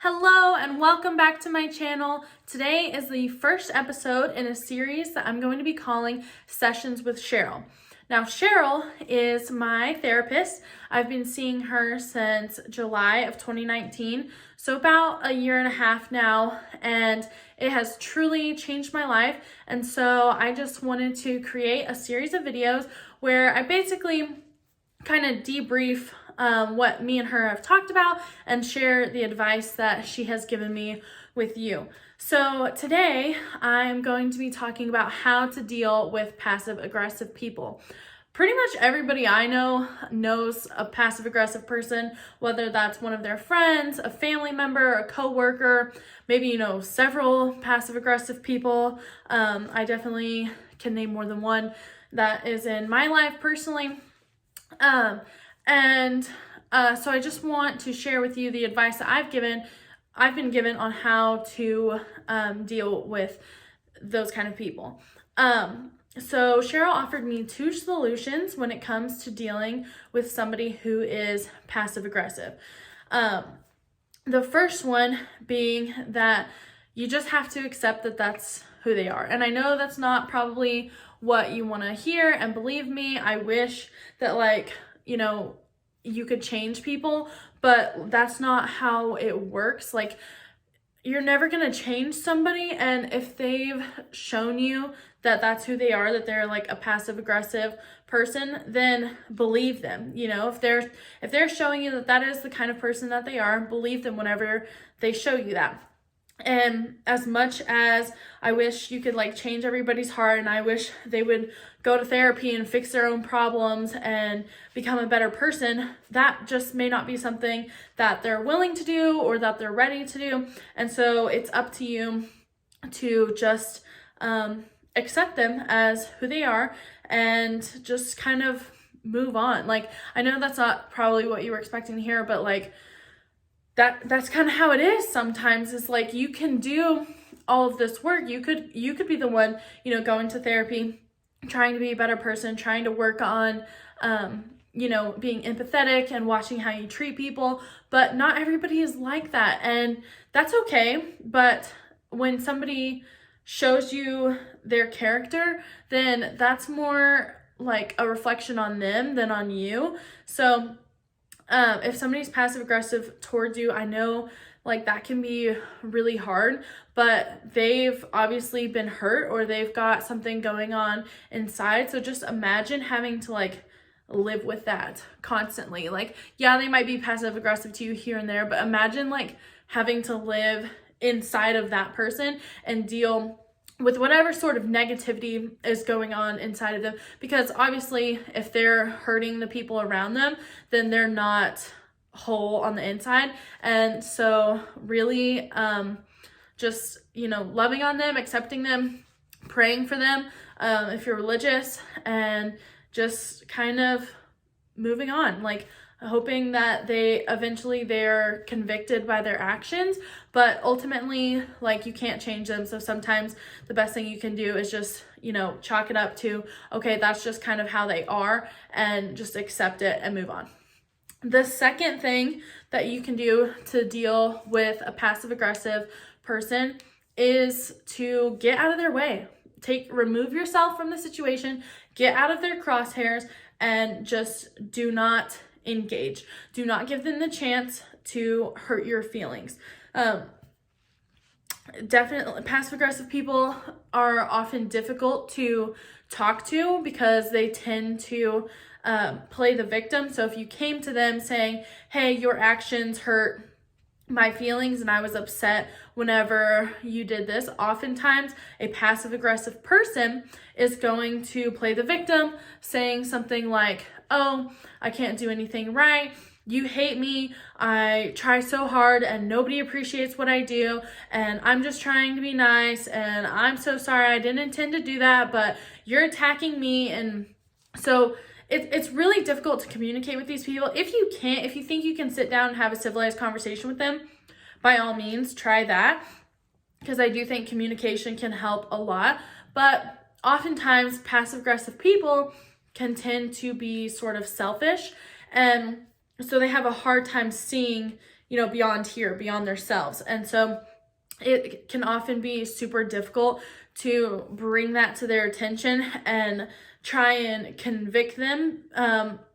Hello and welcome back to my channel. Today is the first episode in a series that I'm going to be calling Sessions with Cheryl. Now, Cheryl is my therapist. I've been seeing her since July of 2019, so about a year and a half now, and it has truly changed my life. And so I just wanted to create a series of videos where I basically kind of debrief what me and her have talked about and share the advice that she has given me with you. So today I'm going to be talking about how to deal with passive aggressive people. Pretty much everybody I know knows a passive aggressive person, whether that's one of their friends, a family member, a coworker, maybe several passive aggressive people. I definitely can name more than one that is in my life personally. So I just want to share with you the advice that I've been given on how to deal with those kind of people. So Cheryl offered me 2 solutions when it comes to dealing with somebody who is passive aggressive. The first one being that you just have to accept that that's who they are. And I know that's not probably what you want to hear, and believe me, I wish that you could change people, but that's not how it works. You're never going to change somebody, and if they've shown you that that's who they are, that they're like a passive aggressive person, then believe them. If they're showing you that that is the kind of person that they are, believe them whenever they show you that. And as much as I wish you could change everybody's heart, and I wish they would go to therapy and fix their own problems and become a better person, that just may not be something that they're willing to do or that they're ready to do. And so it's up to you to just accept them as who they are and just kind of move on. I know that's not probably what you were expecting to hear, but that's kind of how it is sometimes. Is you can do all of this work. You could be the one, going to therapy, trying to be a better person, trying to work on, being empathetic and watching how you treat people, but not everybody is like that. And that's okay. But when somebody shows you their character, then that's more like a reflection on them than on you. So if somebody's passive aggressive towards you, I know that can be really hard, but they've obviously been hurt or they've got something going on inside. So just imagine having to live with that constantly. Yeah, they might be passive aggressive to you here and there, but imagine having to live inside of that person and deal with whatever sort of negativity is going on inside of them. Because obviously if they're hurting the people around them, then they're not whole on the inside. And so really just loving on them, accepting them, praying for them if you're religious, and just kind of moving on, hoping that they're convicted by their actions, but ultimately you can't change them. So sometimes the best thing you can do is just chalk it up to, okay, that's just kind of how they are, and just accept it and move on. The second thing that you can do to deal with a passive aggressive person is to get out of their way. Remove yourself from the situation, get out of their crosshairs, and just do not engage. Do not give them the chance to hurt your feelings. Definitely, passive aggressive people are often difficult to talk to because they tend to play the victim. So if you came to them saying, hey, your actions hurt my feelings and I was upset whenever you did this, oftentimes a passive aggressive person is going to play the victim, saying something like, oh, I can't do anything right, you hate me, I try so hard and nobody appreciates what I do, and I'm just trying to be nice, and I'm so sorry, I didn't intend to do that, but you're attacking me. And so it's really difficult to communicate with these people. If you think you can sit down and have a civilized conversation with them, by all means, try that, because I do think communication can help a lot. But oftentimes, passive-aggressive people can tend to be sort of selfish, and so they have a hard time seeing, beyond here, beyond themselves. And so it can often be super difficult to bring that to their attention and try and convict them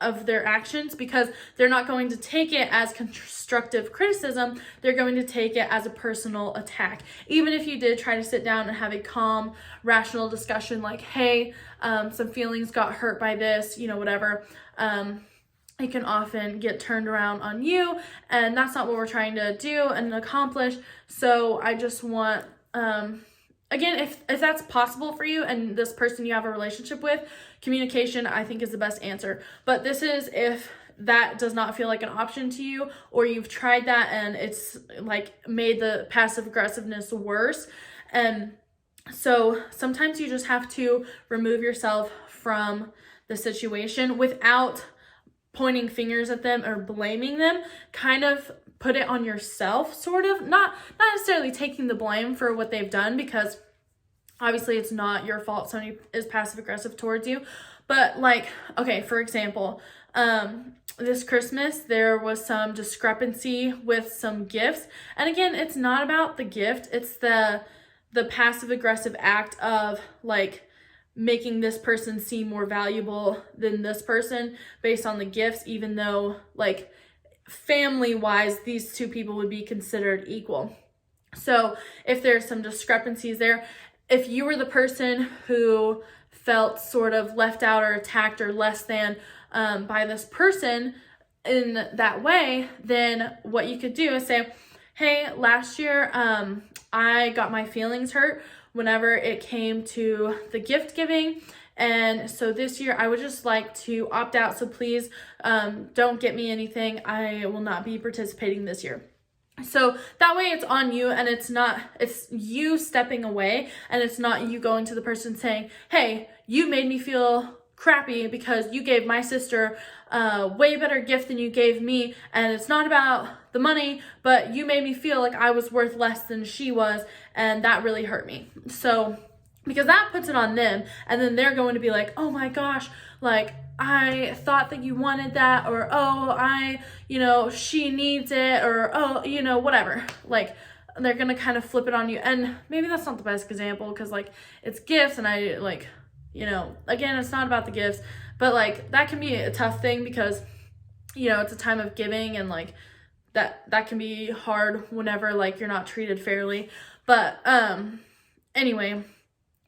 of their actions, because they're not going to take it as constructive criticism. They're going to take it as a personal attack. Even if you did try to sit down and have a calm, rational discussion like, hey, some feelings got hurt by this, whatever, it can often get turned around on you, and that's not what we're trying to do and accomplish. So I just want, again, if that's possible for you and this person you have a relationship with, communication, I think, is the best answer. But this is if that does not feel like an option to you, or you've tried that and it's like made the passive aggressiveness worse. And so sometimes you just have to remove yourself from the situation without pointing fingers at them or blaming them. Kind of put it on yourself, sort of, not necessarily taking the blame for what they've done, because obviously it's not your fault somebody is passive aggressive towards you. But like, okay, for example, this Christmas there was some discrepancy with some gifts, and again, it's not about the gift, it's the passive aggressive act of like making this person seem more valuable than this person based on the gifts, even though like family wise these two people would be considered equal. So if there's some discrepancies there, if you were the person who felt sort of left out or attacked or less than by this person in that way, then what you could do is say, hey, last year I got my feelings hurt whenever it came to the gift giving, and so this year I would just like to opt out, so please don't get me anything. I will not be participating this year. So that way it's on you, and it's you stepping away, and it's not you going to the person saying, hey, you made me feel crappy because you gave my sister a way better gift than you gave me, and it's not about the money, but you made me feel like I was worth less than she was, and that really hurt me. So because that puts it on them, and then they're going to be like, oh my gosh, like I thought that you wanted that, or she needs it, or whatever. Like they're gonna kind of flip it on you, and maybe that's not the best example because like it's gifts, and I like, again, it's not about the gifts, but like that can be a tough thing because it's a time of giving, and like that can be hard whenever like you're not treated fairly. But anyway,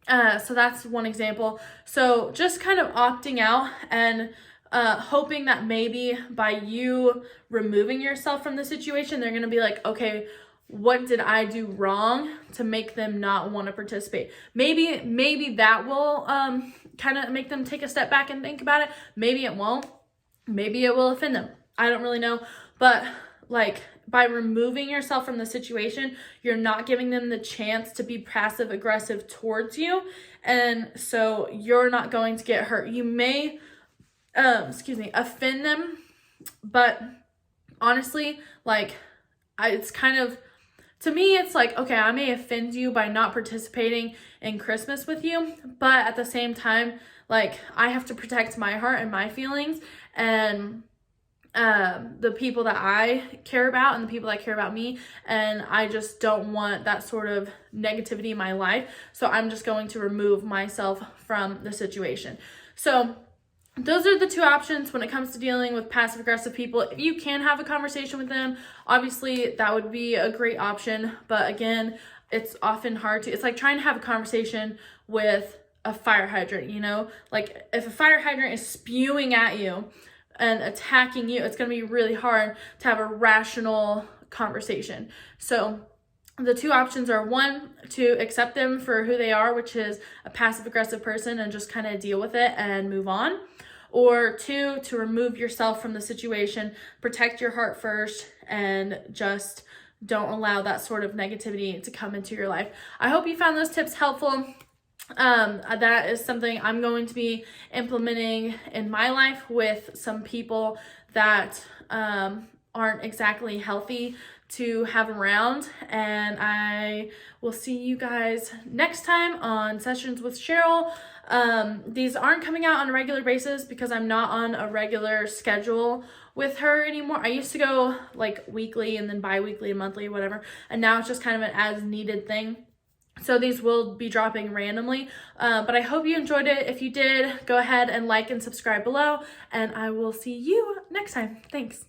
so that's one example. So just kind of opting out and hoping that maybe by you removing yourself from the situation, they're going to be like, okay, what did I do wrong to make them not want to participate? Maybe that will kind of make them take a step back and think about it. Maybe it won't. Maybe it will offend them. I don't really know. But like by removing yourself from the situation, you're not giving them the chance to be passive aggressive towards you. And so you're not going to get hurt. You may, offend them, but honestly, like it's kind of, to me, it's like, okay, I may offend you by not participating in Christmas with you, but at the same time, like I have to protect my heart and my feelings, and the people that I care about and the people that care about me, and I just don't want that sort of negativity in my life, so I'm just going to remove myself from the situation. So those are the two options when it comes to dealing with passive aggressive people. If you can have a conversation with them, obviously that would be a great option, but again, it's often hard to, it's like trying to have a conversation with a fire hydrant, like if a fire hydrant is spewing at you and attacking you, it's going to be really hard to have a rational conversation. So the two options are, one, to accept them for who they are, which is a passive aggressive person, and just kind of deal with it and move on. Or two, to remove yourself from the situation, protect your heart first, and just don't allow that sort of negativity to come into your life. I hope you found those tips helpful. That is something I'm going to be implementing in my life with some people that aren't exactly healthy to have around, and I will see you guys next time on Sessions with Cheryl. These aren't coming out on a regular basis because I'm not on a regular schedule with her anymore. I used to go like weekly and then bi-weekly and monthly, whatever, and now it's just kind of an as needed thing. So these will be dropping randomly, but I hope you enjoyed it. If you did, go ahead and like and subscribe below, and I will see you next time. Thanks.